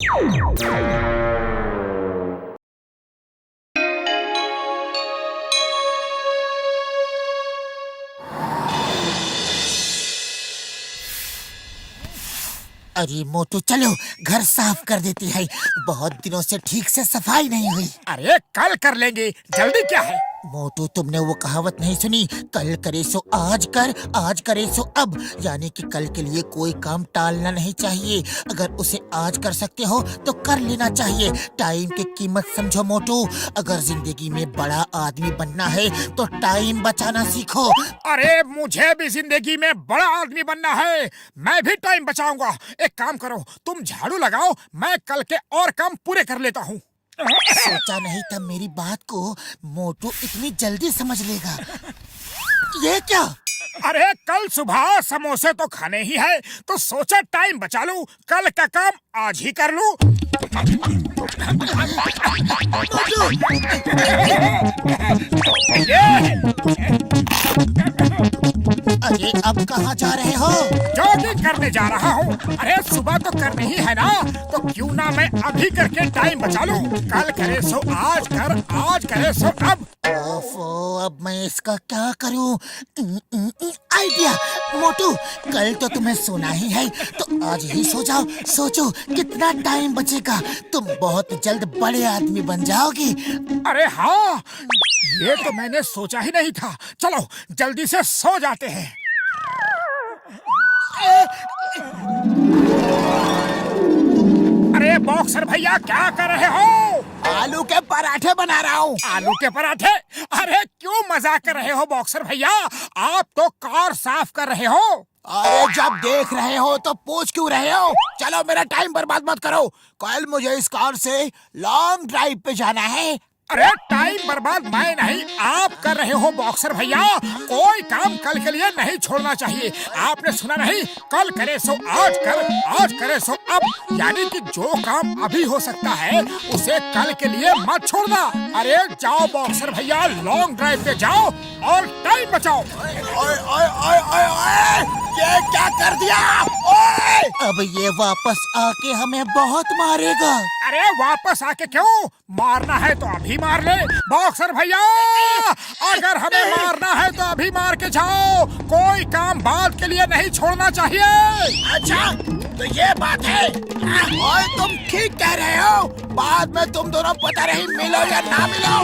अरे मोटू चलो घर साफ कर देती है, बहुत दिनों से ठीक से सफाई नहीं हुई। अरे कल कर लेंगे, जल्दी क्या है। मोटू तुमने वो कहावत नहीं सुनी, कल करे सो आज कर, आज करे सो अब। यानी कि कल के लिए कोई काम टालना नहीं चाहिए। अगर उसे आज कर सकते हो तो कर लेना चाहिए। टाइम की कीमत समझो मोटू। अगर जिंदगी में बड़ा आदमी बनना है तो टाइम बचाना सीखो। अरे मुझे भी जिंदगी में बड़ा आदमी बनना है, मैं भी टाइम बचाऊंगा। एक काम करो, तुम झाड़ू लगाओ, मैं कल के और काम पूरे कर लेता हूँ। सोचा नहीं था मेरी बात को मोटू इतनी जल्दी समझ लेगा। ये क्या? अरे कल सुबह समोसे तो खाने ही है, तो सोचा टाइम बचा लूं, कल का काम आज ही कर लूं। अरे अब कहाँ जा रहे हो? जॉगिंग करने जा रहा हूँ। अरे सुबह तो करनी ही है ना, तो क्यों ना मैं अभी करके टाइम बचा लूं। कल करे सो आज कर, आज करे सो अब। ओफो, अब मैं इसका क्या करूं? आइडिया! मोटू कल तो तुम्हें सोना ही है, तो आज ही सो जाओ। सोचो कितना टाइम बचेगा, तुम बहुत जल्द बड़े आदमी बन जाओगी। अरे हाँ, ये तो मैंने सोचा ही नहीं था। चलो जल्दी से सो जाते हैं। अरे बॉक्सर भैया क्या कर रहे हो? आलू के पराठे बना रहा हूँ। आलू के पराठे? अरे क्यों मजाक कर रहे हो बॉक्सर भैया, आप तो कार साफ कर रहे हो। अरे जब देख रहे हो तो पूछ क्यों रहे हो? चलो मेरा टाइम बर्बाद मत करो, कल मुझे इस कार से लॉन्ग ड्राइव पे जाना है। अरे टाइम बर्बाद मैं नहीं, आप कर रहे हो बॉक्सर भैया। कोई काम कल के लिए नहीं छोड़ना चाहिए। आपने सुना नहीं, कल करे सो आज कर, आज करे सो अब। यानी कि जो काम अभी हो सकता है उसे कल के लिए मत छोड़ना। अरे जाओ बॉक्सर भैया, लॉन्ग ड्राइव पे जाओ और टाइम बचाओ। ओए ओए ओए ओए ओए, ये क्या कर दिया? ओए! अब ये वापस आके हमें बहुत मारेगा। अरे वापस आके क्यों? मारना है तो अभी मार ले बॉक्सर भैया। अगर हमें मारना है तो अभी मार के जाओ, कोई काम बाद के लिए नहीं छोड़ना चाहिए। अच्छा तो ये बात है। और तुम ठीक कह रहे हो, बाद में तुम दोनों पता नहीं मिलो या ना मिलो।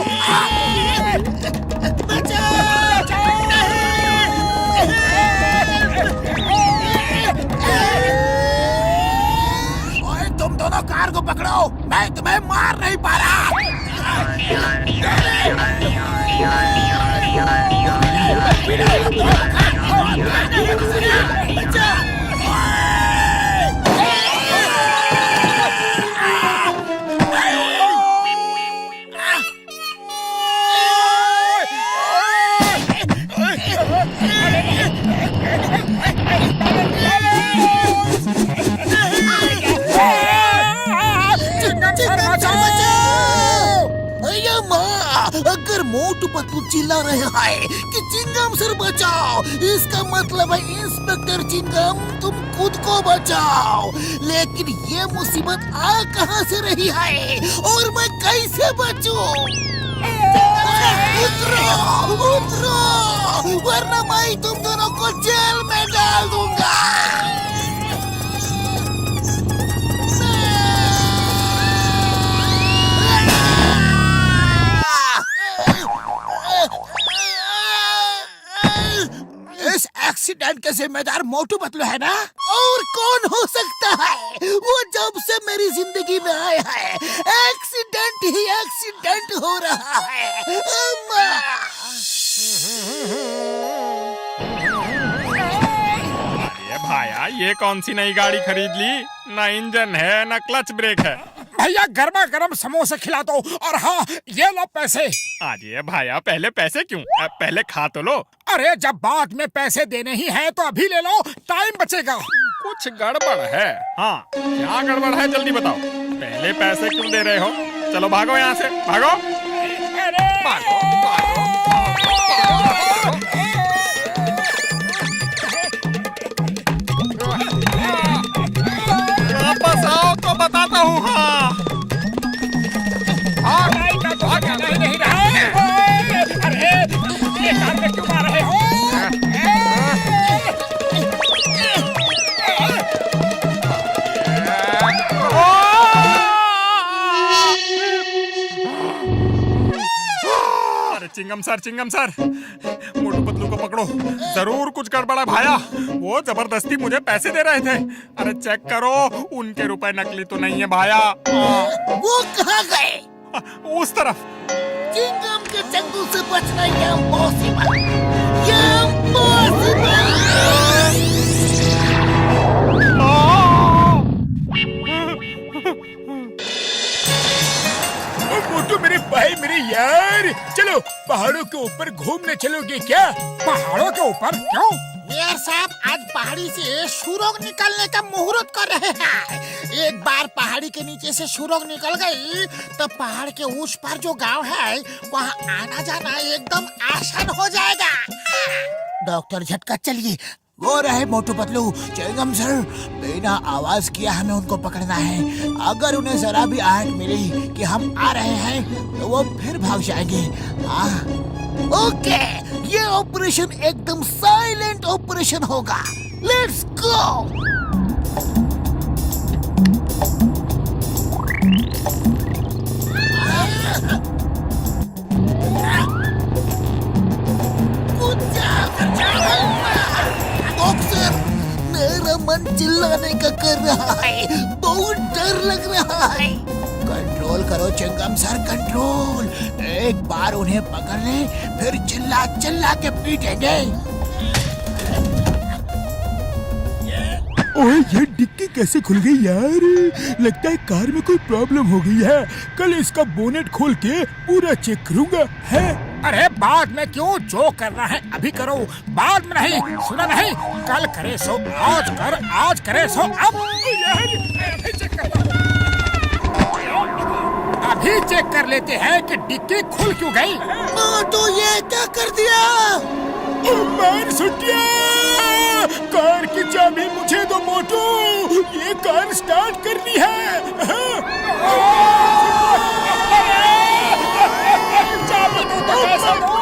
ओए तुम दोनों कार को पकड़ो, मैं तुम्हें मार नहीं पा रहा। अगर मोटू पतलू चिल्ला रहे है कि चिंगम सर बचाओ, इसका मतलब है इंस्पेक्टर चिंगम तुम खुद को बचाओ। लेकिन ये मुसीबत आ कहां से रही है और मैं कैसे बचूं? उतरो, उतरो, वरना मैं तुम दोनों को जेल में डाल दूंगा। इस एक्सीडेंट के जिम्मेदार मोटू पतलू है ना? और कौन हो सकता है? वो जब से मेरी जिंदगी में आया है एक्सीडेंट ही एक्सीडेंट हो रहा है। अरे भाया, ये कौन सी नई गाड़ी खरीद ली? ना इंजन है ना क्लच ब्रेक है। भैया गर्मा गर्म समोसे खिला दो, और हाँ ये लो पैसे। अरे भाया, पहले पैसे क्यों? पहले खा तो लो। अरे जब बाद में पैसे देने ही हैं तो अभी ले लो, टाइम बचेगा। कुछ गड़बड़ है। हाँ, क्या गड़बड़ है जल्दी बताओ। पहले पैसे क्यों दे रहे हो? चलो भागो यहाँ से, भागो। अरे भागो, भागो, वापस आओ तो बताता हूँ। हाँ नहीं रहा। अरे ये कार में क्यों मार रहे हो? चिंगम सर, मोटू पतलू को पकड़ो, जरूर कुछ गड़बड़ है भाया। वो जबरदस्ती मुझे पैसे दे रहे थे। अरे चेक करो, उनके रुपए नकली तो नहीं है भाया। वो कहाँ गए? उस तरफ। चिंगम के चंगुल से बचना ये इम्पॉसिबल, ये इम्पॉसिबल। मोटू मेरे भाई मेरे यार, चलो पहाड़ों के ऊपर घूमने चलोगे क्या? पहाड़ों के ऊपर क्यों? मेयर साहब आज पहाड़ी से सुरंग निकलने का मुहूर्त कर रहे हैं। एक बार पहाड़ी के नीचे से सुरंग निकल गई तो पहाड़ के उस पार जो गांव है वहाँ आना जाना एकदम आसान हो जाएगा। डॉक्टर झटका, चलिए वो रहे मोटू पतलू। चिंगम सर, बिना आवाज किया हमें उनको पकड़ना है। अगर उन्हें जरा भी आहट मिली कि हम आ रहे हैं तो वो फिर भाग जाएंगे। ओके, ये ऑपरेशन एकदम साइलेंट ऑपरेशन होगा। Let's go. बॉक्सर, मेरा मन चिल्लाने का कर रहा है, बहुत डर लग रहा है। कंट्रोल करो चिंगम सर, कंट्रोल। एक बार उन्हें पकड़ ले, फिर चिल्ला चिल्ला के पीटेंगे। ओए ये डिक्की कैसे खुल गई यार? लगता है कार में कोई प्रॉब्लम हो गई है। कल इसका बोनेट खोल के पूरा चेक करूंगा। है? अरे बाद में क्यों, जो करना है अभी करो, बाद में नहीं। सुना नहीं, कल करे सो आज कर, आज करे सो अब। अभी चेक कर लेते हैं कि डिक्की खुल क्यों गई। तो ये क्या कर दिया? मार सुटिया, कार की चाबी मुझे दो मोटू, ये कार स्टार्ट करनी है। चाबी दो तो कैसे दो?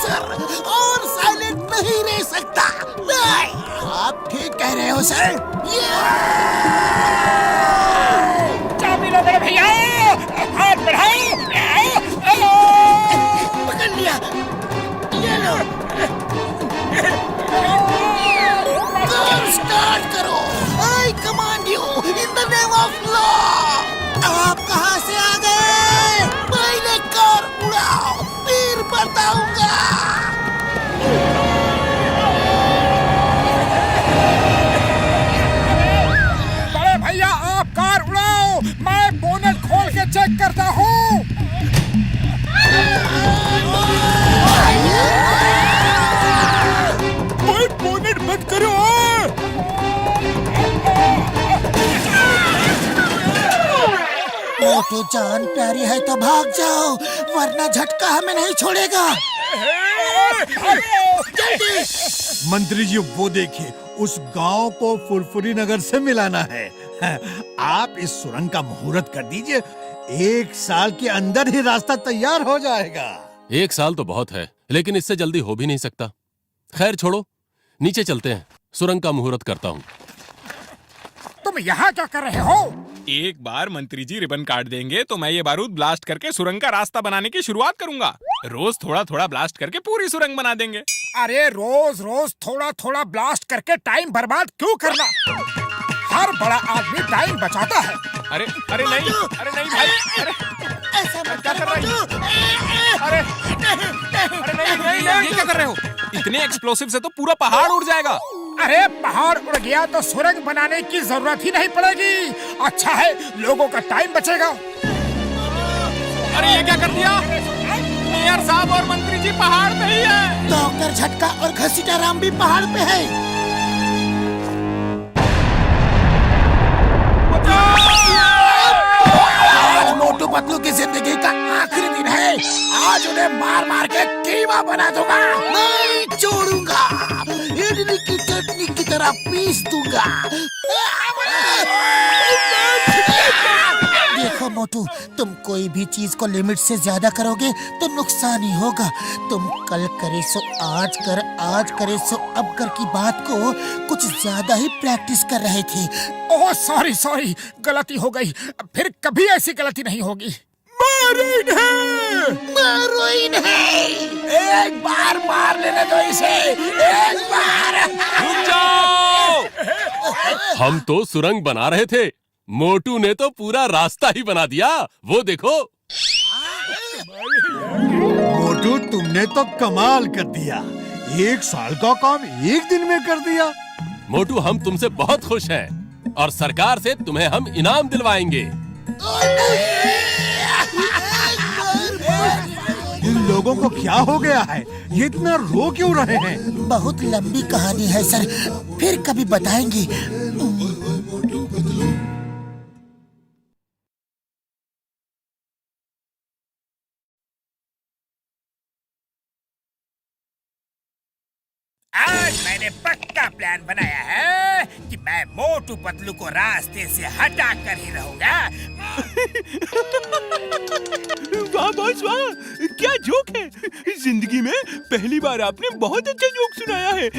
सर, और साइलेंट नहीं रह सकता। नहीं, आप ठीक कह रहे हो सर। चाबी लो मेरे भैया, हाथ बढ़ाओ। पकड़ लिया, ये लो। कार स्टार्ट करो। I command you in the name of law। आप कहाँ से आ गए? पहले कार उड़ाओ, फिर बताऊंगा। बड़े भैया आप कार उड़ाओ, मैं बोनट खोल के चेक करता हूँ। बोनट बंद करो। मोटू जान प्यारी है तो भाग जाओ, वरना झटका हमें नहीं छोड़ेगा। जल्दी। मंत्री जी वो देखिए, उस गांव को फुरफुरी नगर से मिलाना है। आप इस सुरंग का मुहूर्त कर दीजिए, 1 साल के अंदर ही रास्ता तैयार हो जाएगा। 1 साल तो बहुत है, लेकिन इससे जल्दी हो भी नहीं सकता। खैर छोड़ो, नीचे चलते हैं, सुरंग का मुहूर्त करता हूँ। तुम यहाँ क्या कर रहे हो? एक बार मंत्री जी रिबन काट देंगे तो मैं ये बारूद ब्लास्ट करके सुरंग का रास्ता बनाने की शुरुआत करूंगा। रोज थोड़ा थोड़ा ब्लास्ट करके पूरी सुरंग बना देंगे। अरे रोज रोज थोड़ा थोड़ा ब्लास्ट करके टाइम बर्बाद क्यों करना? हर बड़ा आदमी टाइम बचाता है। अरे अरे नहीं भाई, अरे ऐसा मत क्या कर रहे हो? अरे नहीं, ये क्या कर रहे हो? इतने एक्सप्लोसिव से तो पूरा पहाड़ उड़ जाएगा। अरे पहाड़ उड़ गया तो सुरंग बनाने की जरूरत ही नहीं पड़ेगी। अच्छा है, लोगों का टाइम बचेगा। अरे ये क्या कर दिया? मेयर साहब और मंत्री जी पहाड़ पे ही है। डॉक्टर झटका और घसीटा राम भी पहाड़ पे है। आज मोटू पतलू की जिंदगी का आखिरी दिन है। आज उन्हें मार मार के कीमा बना दूंगा, नहीं छोड़ूंगा। इडली की चटनी की तरह पीस दूंगा। मोटू, तुम कोई भी चीज को लिमिट से ज्यादा करोगे तो नुकसान ही होगा। तुम कल करे सो आज कर, आज करे सो अब कर की बात को कुछ ज्यादा ही प्रैक्टिस कर रहे थे। ओह सॉरी सॉरी, गलती हो गई, फिर कभी ऐसी गलती नहीं होगी। मारो इन्हें! एक बार मार लेने दो इसे, एक बार। रुक जाओ! हम तो सुरंग बना रहे थे, मोटू ने तो पूरा रास्ता ही बना दिया। वो देखो। मोटू, तुमने तो कमाल कर दिया। 1 साल का काम 1 दिन में कर दिया। मोटू, हम तुमसे बहुत खुश हैं और सरकार से तुम्हें हम इनाम दिलवाएंगे। इन लोगों को क्या हो गया है? ये इतना रो क्यों रहे हैं? बहुत लंबी कहानी है सर, फिर कभी बताएंगे। आज मैंने पक्का प्लान बनाया है कि मैं मोटू पतलू को रास्ते से हटा कर ही रहूंगा। वाह बॉस वाह, क्या जोक है। जिंदगी में पहली बार आपने बहुत अच्छा जोक सुनाया है।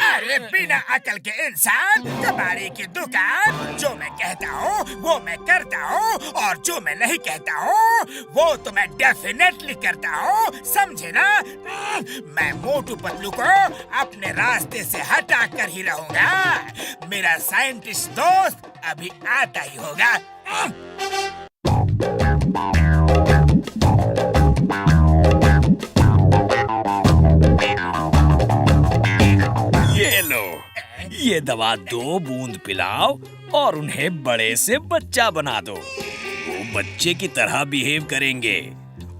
अरे बिना अकल के इंसान, कबाड़ी की दुकान। जो मैं कहता हूँ वो मैं करता हूँ, और जो मैं नहीं कहता हूँ वो तो मैं डेफिनेटली करता हूँ, समझे ना? मैं मोटू पतलू को अपने रास्ते से हटा कर ही रहूंगा। मेरा साइंटिस्ट दोस्त अभी आता ही होगा। ये लो, ये दवा 2 बूंद पिलाओ और उन्हें बड़े से बच्चा बना दो। वो बच्चे की तरह बिहेव करेंगे।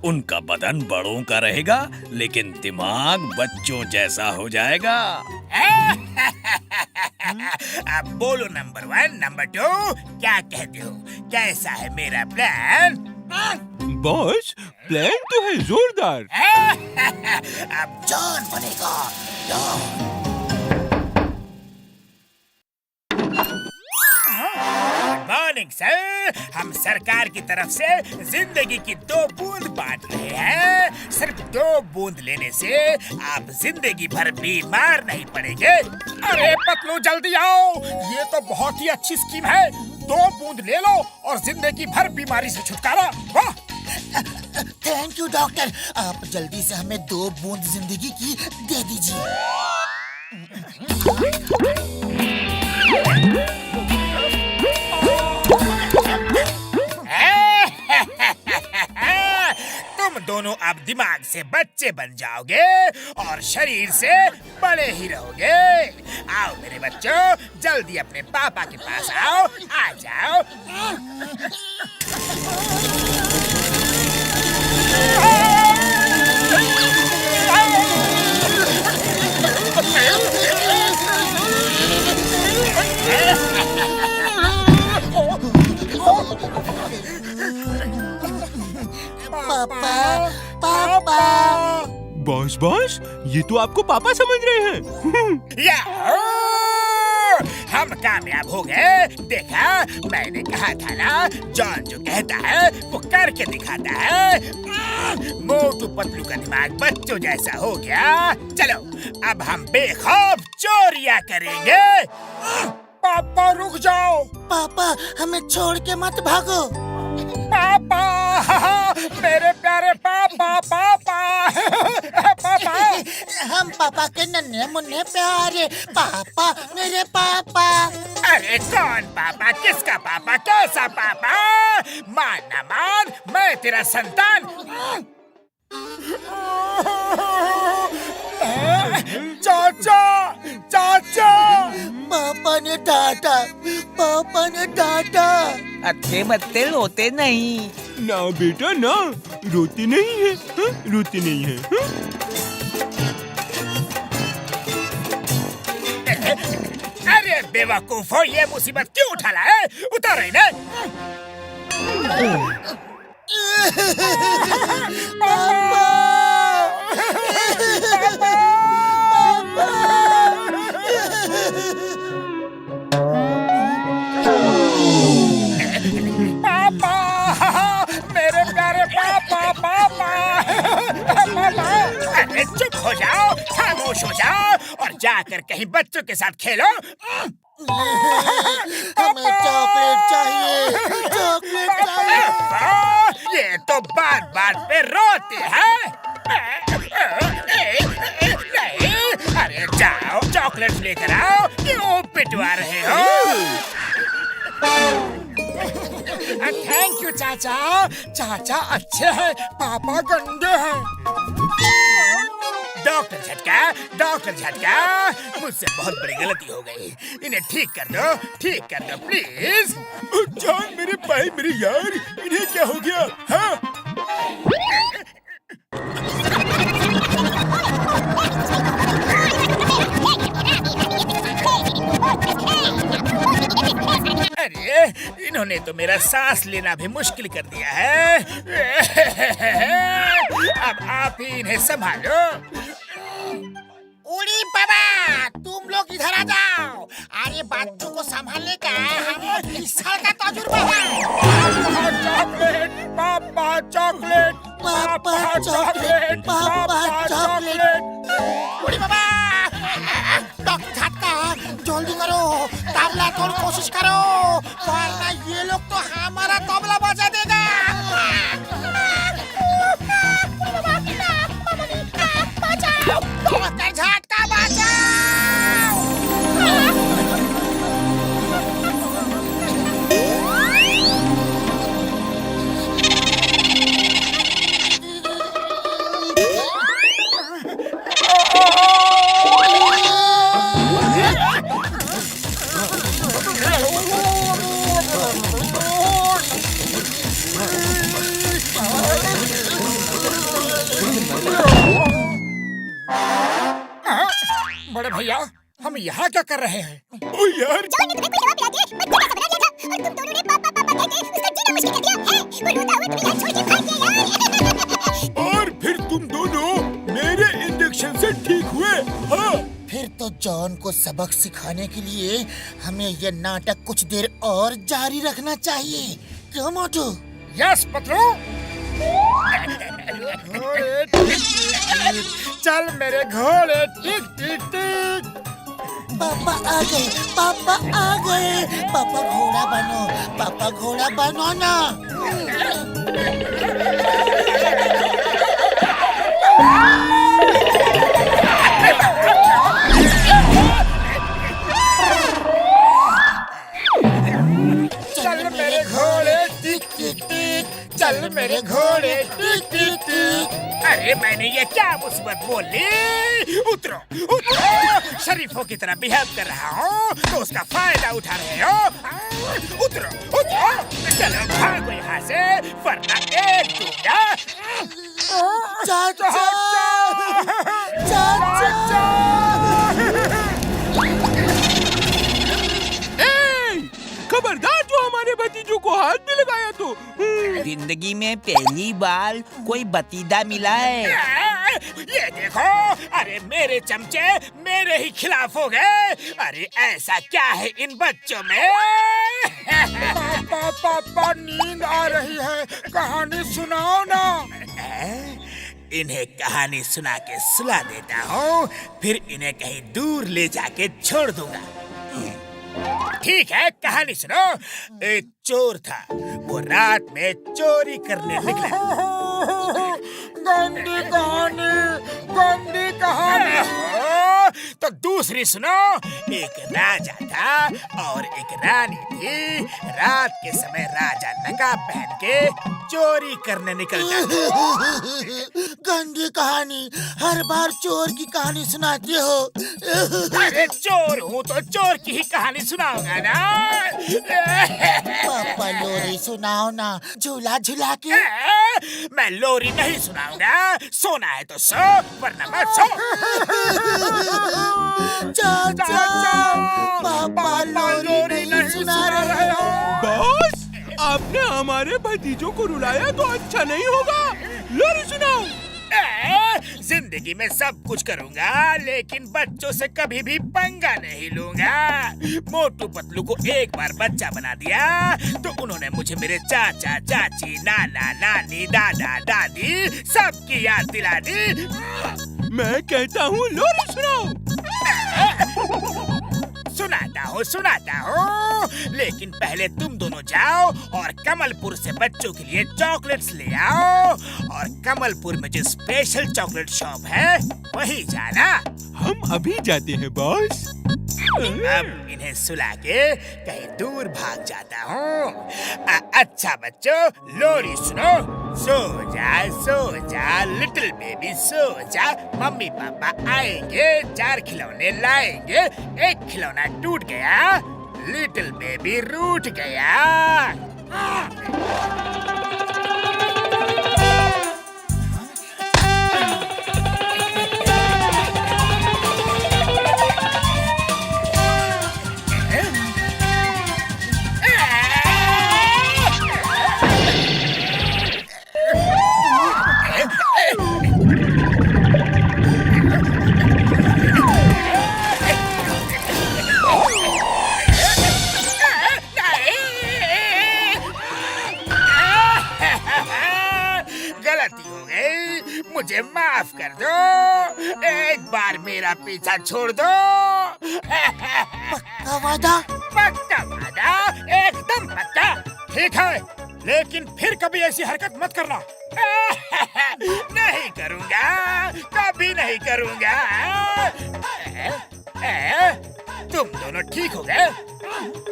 उनका बदन बड़ों का रहेगा लेकिन दिमाग बच्चों जैसा हो जाएगा। अब बोलो नंबर 1, नंबर 2, क्या कहते हो? कैसा है मेरा प्लान? बॉस, प्लान तो है जोरदार। अब जॉन बनेगा, जॉन। मॉर्निंग सर, हम सरकार की तरफ से जिंदगी की 2 बूंद बांट रहे हैं। सिर्फ 2 बूंद लेने से आप जिंदगी भर बीमार नहीं पड़ेंगे। अरे पतलू जल्दी आओ, ये तो बहुत ही अच्छी स्कीम है। 2 बूंद ले लो और जिंदगी भर बीमारी से छुटकारा। वाह! थैंक यू डॉक्टर, आप जल्दी से हमें 2 बूंद जिंदगी की दे दीजिए। तुम दोनों अब दिमाग से बच्चे बन जाओगे और शरीर से बड़े ही रहोगे। आओ मेरे बच्चों, जल्दी अपने पापा के पास आओ, आ जाओ। पापा, पापा। बॉस, ये तो आपको पापा समझ रहे हैं। याहू! हम कामयाब हो गए। देखा, मैंने कहा था ना, जॉन जो कहता है वो करके दिखाता है। मोटू पतलू का दिमाग बच्चों जैसा हो गया। चलो अब हम बेखौफ चोरियां करेंगे। पापा रुक जाओ। पापा, हमें छोड़ के मत भागो। पापा, मेरे प्यारे पापा, पापा, पापा। हम पापा के नन्हे मुन्ने प्यारे पापा, मेरे पापा। अरे कौन पापा? किसका पापा? कैसा पापा? मान ना मान, मैं तेरा संतान। चाचा, चाचा। पापा ने डांटा, पापा ने डांटा। अत्ते मत्ते रोते नहीं। ना बेटा ना, रोते नहीं है, हाँ? रोते नहीं है, हाँ? अरे बेवकूफो, ये मुसीबत क्यों उठा लाए? उतारो इन्हें। पापा! पापा! बेहोश हो जाओ और जाकर कहीं बच्चों के साथ खेलो। हमें चॉकलेट चाहिए, चॉकलेट चाहिए। ये तो बात बात पे रोती है। नहीं, अरे जाओ चॉकलेट लेकर आओ, क्यों पिटवा रहे हो? थैंक यू चाचा। चाचा अच्छे हैं, पापा गंदे हैं। डॉक्टर झटका, मुझसे बहुत बड़ी गलती हो गई। इन्हें ठीक कर दो प्लीज। जान मेरे भाई मेरे यार, इन्हें क्या हो गया? हाँ? अरे इन्होंने तो मेरा सांस लेना भी मुश्किल कर दिया है। अब आप ही इन्हें संभालो। उड़ी बाबा, तुम लोग इधर आ जाओ। अरे बच्चों को संभालने का हमें 20 साल का तजुर्बा है। पापा चॉकलेट, पापा चॉकलेट, पापा चॉकलेट। उड़ी बाबा, डॉक्टर झटका, जल्दी करो, तबला तोड़ कोशिश करो, वरना ये लोग तो हमारा तबला बजा देगा। बचाओ, डॉक्टर झटका बचाओ। बड़े भैया, हम यहाँ क्या कर रहे हैं? ओ यार, और फिर तुम दोनों मेरे इंजेक्शन से ठीक हुए। हाँ? फिर तो जॉन को सबक सिखाने के लिए हमें ये नाटक कुछ देर और जारी रखना चाहिए। क्यों मोटू? यस पतलू। चल मेरे घोड़े, टिक टिक टिक। पापा आ गए, पापा आ गए। पापा घोड़ा बनो, पापा घोड़ा बनो ना। चल मेरे घोड़े, टिक टिक टिक। चल मेरे घोड़े, टिक टिक टिक। अरे मैंने ये क्या मुसीबत बोल ली? उतरो उतरो, शरीफों की तरह बिहेव कर रहा हूँ तो उसका फायदा उठा रहे हो। उतरो उतरो, चलो भागो यहाँ से, वरना एक दूंगा। चाचा, चाचा। खबरदार जो हमारे भतीजों को हाथ भी लगाया तो। जिंदगी में पहली बार कोई भतीजा मिला है। ये देखो, अरे मेरे चमचे मेरे ही खिलाफ हो गए। अरे ऐसा क्या है इन बच्चों में? पापा नींद आ रही है, कहानी सुनाओ ना। इन्हें कहानी सुना के सुला देता हूँ, फिर इन्हें कहीं दूर ले जाके छोड़ दूंगा। ठीक है, कहानी सुनो। एक चोर था, वो रात में चोरी करने निकला। गंदी कहानी, गंदी कहानी। तो दूसरी सुनो। एक राजा था और एक रानी थी। रात के समय राजा नकाब पहन के चोरी करने निकल जाता। गंदी कहानी, हर बार चोर की कहानी सुनाती हो। अरे चोर हूँ तो चोर की ही कहानी सुनाऊंगा ना। पापा लोरी सुनाओ ना, झूला झूला के। मैं लोरी नहीं सुनाऊंगा। सोना है तो सो, वरना मत सो। चाचा, पापा लोरी नहीं सुना रहे हो। बॉस, आपने हमारे भतीजों को रुलाया तो अच्छा नहीं होगा। लोरी सुनाओ। जिंदगी में सब कुछ करूंगा, लेकिन बच्चों से कभी भी पंगा नहीं लूंगा। मोटू पतलू को एक बार बच्चा बना दिया तो उन्होंने मुझे मेरे चाचा चाची, नाना नानी, दादा दादी सबकी याद दिला दी। मैं कहता हूँ लोरी सुनाओ। सुनाता हूँ, लेकिन पहले तुम दोनों जाओ और कमलपुर से बच्चों के लिए चॉकलेट्स ले आओ, और कमलपुर में जो स्पेशल चॉकलेट शॉप है वही जाना। हम अभी जाते हैं बॉस। अब इन्हें सुला के कहीं दूर भाग जाता हूँ। अच्छा बच्चों, लोरी सुनो। सो जा लिटिल बेबी, सो जा। मम्मी पापा आएंगे, 4 खिलौने लाएंगे, एक खिलौना टूट गया, लिटिल बेबी रूठ गया। गलती हो गई, मुझे माफ कर दो। एक बार मेरा पीछा छोड़ दो। पक्का वादा? पक्का वादा, एकदम पक्का। ठीक है, लेकिन फिर कभी ऐसी हरकत मत करना। नहीं करूँगा, कभी नहीं करूँगा। तुम दोनों ठीक हो गए?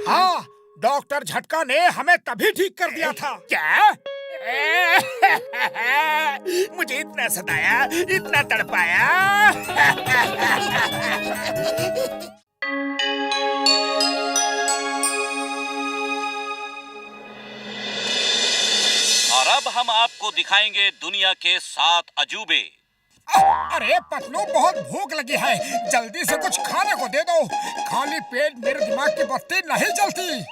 हाँ, डॉक्टर झटका ने हमें तभी ठीक कर दिया था। क्या? मुझे इतना सताया, इतना तड़पाया। और अब हम आपको दिखाएंगे दुनिया के 7 अजूबे। अरे पतलू, बहुत भूख लगी है, जल्दी से कुछ खाने को दे दो। खाली पेट मेरे दिमाग की बत्ती नहीं जलती।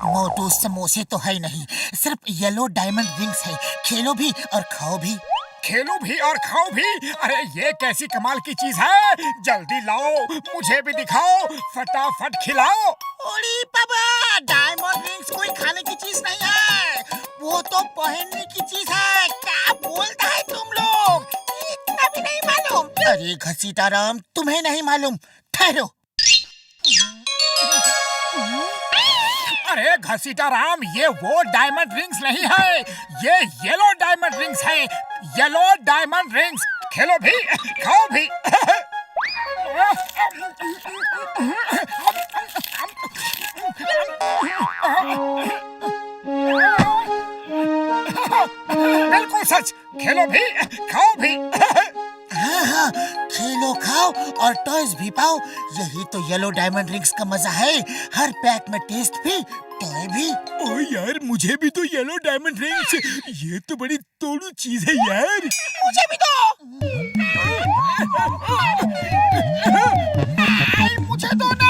मोटू, समोसे तो है नहीं, सिर्फ येलो डायमंड रिंग्स है। खेलो भी और खाओ भी। खेलो भी और खाओ भी? अरे ये कैसी कमाल की चीज है। जल्दी लाओ, मुझे भी दिखाओ, फटाफट खिलाओ। ओरी बाबा, डायमंड रिंग्स कोई खाने की चीज नहीं है, वो तो पहनने की चीज है। क्या बोलता है तुम लोग? इतना भी नहीं मालूम? अरे घसीटाराम, तुम्हें नहीं मालूम? ठहरो। अरे घसीटाराम, ये वो डायमंड रिंग्स नहीं है, ये येलो डायमंड रिंग्स है। Yellow diamond rings. खेलो भी, खाओ भी। बिल्कुल सच। खेलो भी, खाओ भी। हाँ, खेलो खाओ और टॉयज भी पाओ। यही तो येलो डायमंड रिंग्स का मजा है। हर पैक में टेस्ट भी, टॉय भी। ओ यार, मुझे भी तो येलो डायमंड रिंग्स। ये तो बड़ी तोड़ू चीज है यार। मुझे भी दो। मुझे दो ना।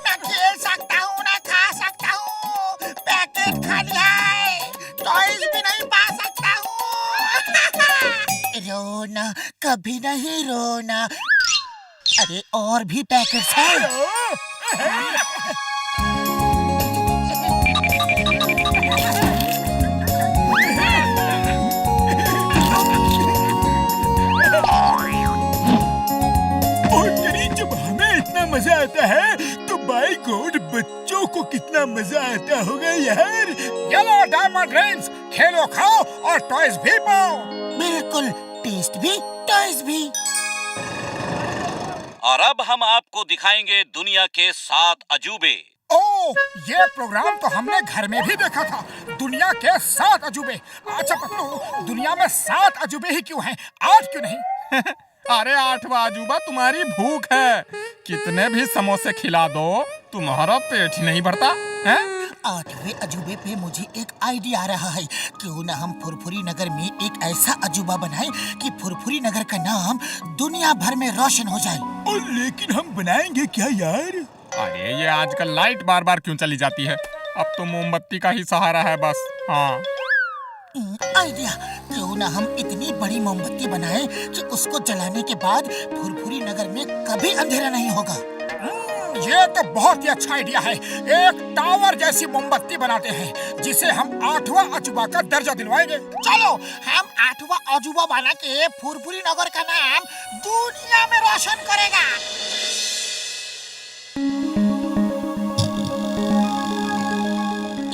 मैं खेल सकता हूँ ना खा सकता हूँ, पैकेट खाली है, टॉयज भी नहीं पा सकता हूँ। रोना कभी नहीं रोना। अरे और भी पैकेट्स हैं। जब हमें इतना मजा आता है तो बाई गॉड बच्चों को कितना मजा आता होगा यार। येलो डायमंड रिंग्स, खेलो खाओ और टॉयज भी पाओ। बिल्कुल, टेस्ट भी, टॉयज भी। और अब हम आपको दिखाएंगे दुनिया के 7 अजूबे। ओह, ये प्रोग्राम तो हमने घर में भी देखा था, दुनिया के 7 अजूबे। अच्छा पतलू, दुनिया में 7 अजूबे ही क्यों हैं, 8 क्यों नहीं? अरे 8वां अजूबा तुम्हारी भूख है। कितने भी समोसे खिला दो, तुम्हारा पेट ही नहीं भरता है। 8वें अजूबे पे मुझे एक आइडिया आ रहा है। क्यों ना हम फुरफुरी नगर में एक ऐसा अजूबा बनाएं कि फुरफुरी नगर का नाम दुनिया भर में रोशन हो जाए। और लेकिन हम बनाएंगे क्या यार? अरे ये आजकल लाइट बार बार क्यों चली जाती है, अब तो मोमबत्ती का ही सहारा है बस। हाँ, आइडिया, क्यों ना हम इतनी बड़ी मोमबत्ती बनाएं कि उसको जलाने के बाद फुरफुरी नगर में कभी अंधेरा नहीं होगा। ये तो बहुत ही अच्छा आइडिया है। एक टावर जैसी मोमबत्ती बनाते हैं जिसे हम 8वां अजूबा का दर्जा दिलवाएंगे। चलो, हम 8वां अजूबा बना के फुरफुरी नगर का नाम दुनिया में रोशन करेगा।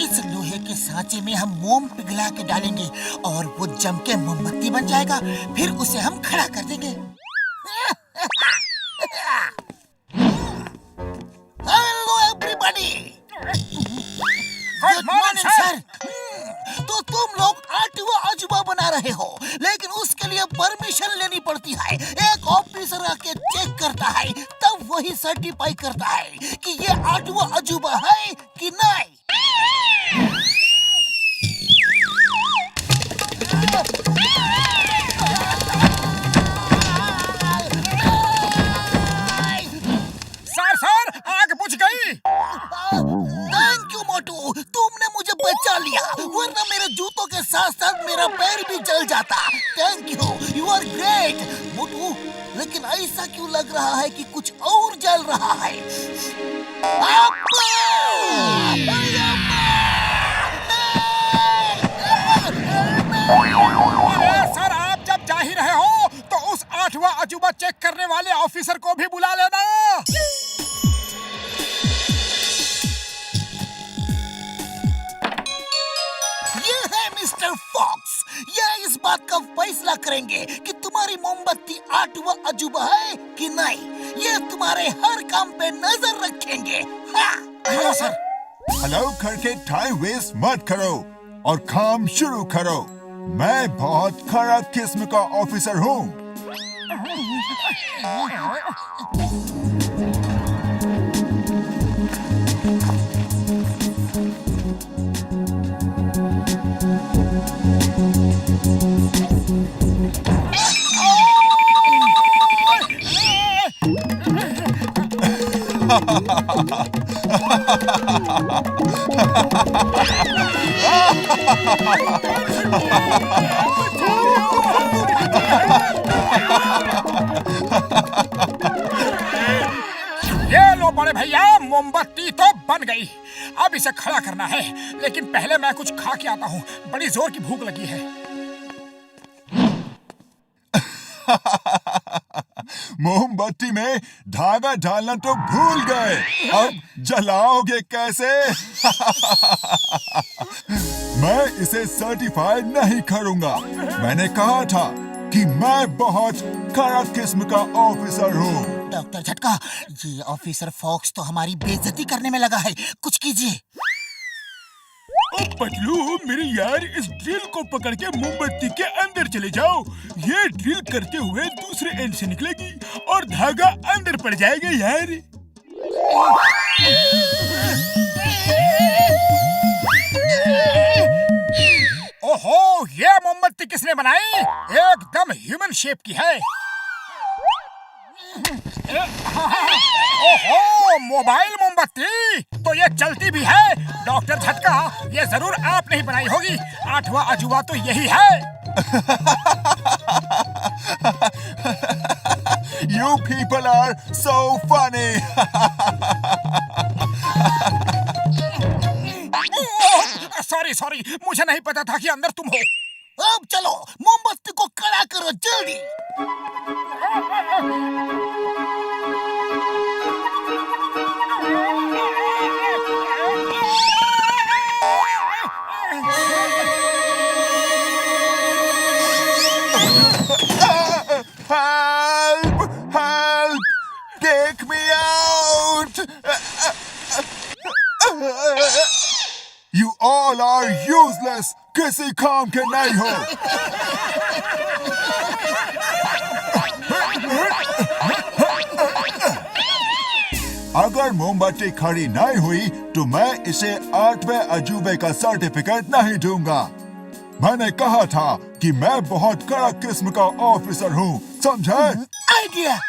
इस लोहे के सांचे में हम मोम पिघला के डालेंगे और वो जम के मोमबत्ती बन जाएगा। फिर उसे हम खड़ा कर देंगे। Hello everybody, good morning sir. तो तुम लोग 8वां अजूबा बना रहे हो, लेकिन उसके लिए परमिशन लेनी पड़ती है। एक ऑफिसर आके चेक करता है, तब वही सर्टिफाई करता है कि ये 8वां अजूबा है कि नहीं। सर, आग बुझ गई। थैंक यू मोटू, तुमने मुझे बचा लिया, वरना मेरे जूतों के साथ साथ मेरा पैर भी जल जाता। Thank you, you are great Motu. लेकिन ऐसा क्यों लग रहा है कि कुछ और जल रहा है? अरे सर, आप जब जा ही रहे हो तो उस 8वां अजूबा चेक करने वाले ऑफिसर को भी बुला लेना। ये है मिस्टर फॉक्स, ये इस बात का फैसला करेंगे कि तुम्हारी मोमबत्ती 8वां अजूबा है कि नहीं। ये तुम्हारे हर काम पे नजर रखेंगे। Hello sir. हेलो करके टाइम वेस्ट मत करो और काम शुरू करो। मैं बहुत खराब किस्म का ऑफिसर हूँ। ये लो बड़े भैया, मोमबत्ती तो बन गई। अब इसे खड़ा करना है, लेकिन पहले मैं कुछ खा के आता हूँ। बड़ी जोर की भूख लगी है। मोमबत्ती में धागा डालना तो भूल गए, अब जलाओगे कैसे? मैं इसे सर्टिफाइड नहीं करूंगा। मैंने कहा था कि मैं बहुत खराब किस्म का ऑफिसर हूँ। डॉक्टर झटका, ये ऑफिसर फॉक्स तो हमारी बेइज्जती करने में लगा है, कुछ कीजिए। ओ पतलू, मेरे यार, इस ड्रिल को पकड़ के मोमबत्ती के अंदर चले जाओ। ये ड्रिल करते हुए दूसरे एंड से निकलेगी और धागा अंदर पड़ जाएगा यार। ओहो, ये मोमबत्ती किसने बनाई? एकदम ह्यूमन शेप की है। ओहो, मोबाइल मोमबत्ती, तो ये चलती भी है। डॉक्टर झटका, ये जरूर आपने ही बनाई होगी। 8वां अजूबा तो यही है। You people are so funny. Sorry, मुझे नहीं पता था कि अंदर तुम हो। अब चलो, मोमबत्ती को खड़ा करो जल्दी। Help! Help! Take me out! You all are useless! किसी काम के नहीं हो! अगर मोमबत्ती खड़ी नहीं हुई तो मैं इसे 8वें अजूबे का सर्टिफिकेट नहीं दूंगा। मैंने कहा था कि मैं बहुत कड़ा किस्म का ऑफिसर हूँ, समझे? आइडिया,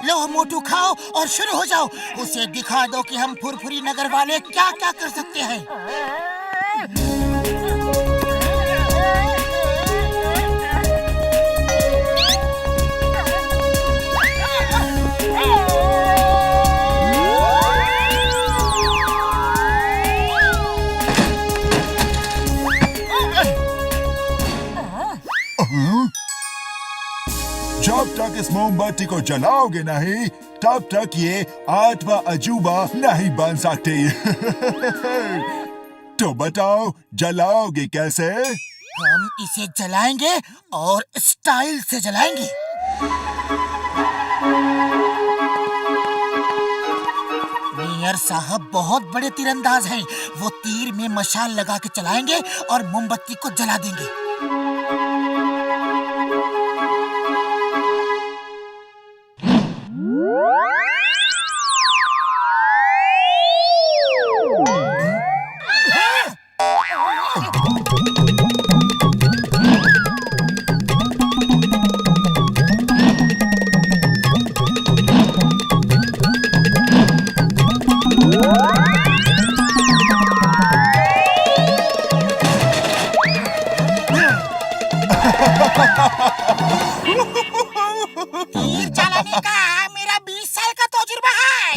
लो मोटू खाओ और शुरू हो जाओ। उसे दिखा दो कि हम फुरफुरी नगर वाले क्या क्या कर सकते हैं। इस मोमबत्ती को जलाओगे नहीं, तब तक ये 8वां अजूबा नहीं बन सकती। तो बताओ जलाओगे कैसे? हम इसे जलाएंगे और स्टाइल से जलाएंगे। मियां साहब बहुत बड़े तीरंदाज हैं। वो तीर में मशाल लगा के चलाएंगे और मोमबत्ती को जला देंगे। तीर चलाने का मेरा 20 साल का तजुर्बा है।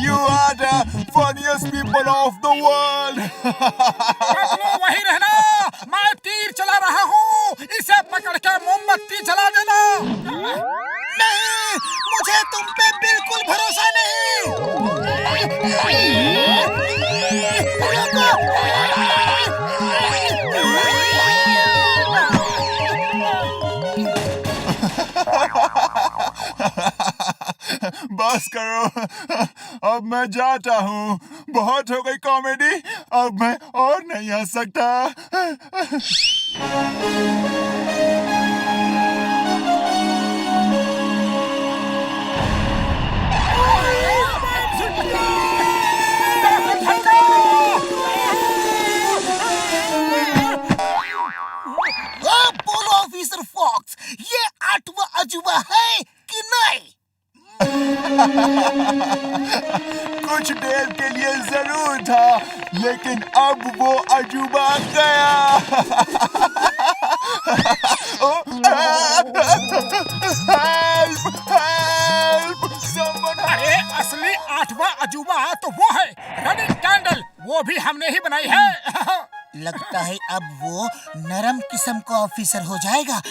You are the funniest people of the world. Patlu वही रहना, मैं तीर चला रहा हूँ, इसे पकड़ के मोमबत्ती जला देना। नहीं, मुझे तुम पे बिल्कुल भरोसा बस करो, अब मैं जाता हूँ। बहुत हो गई कॉमेडी, अब मैं और नहीं हंस सकता। बोलो ऑफिसर फॉक्स, ये 8वां अजूबा है कि नहीं? कुछ देर के लिए जरूर था, लेकिन अब वो अजूबा गया। अरे असली 8वां अजूबा तो वो है रनिंग कैंडल, वो भी हमने ही बनाई है। लगता है अब वो नरम किस्म का ऑफिसर हो जाएगा।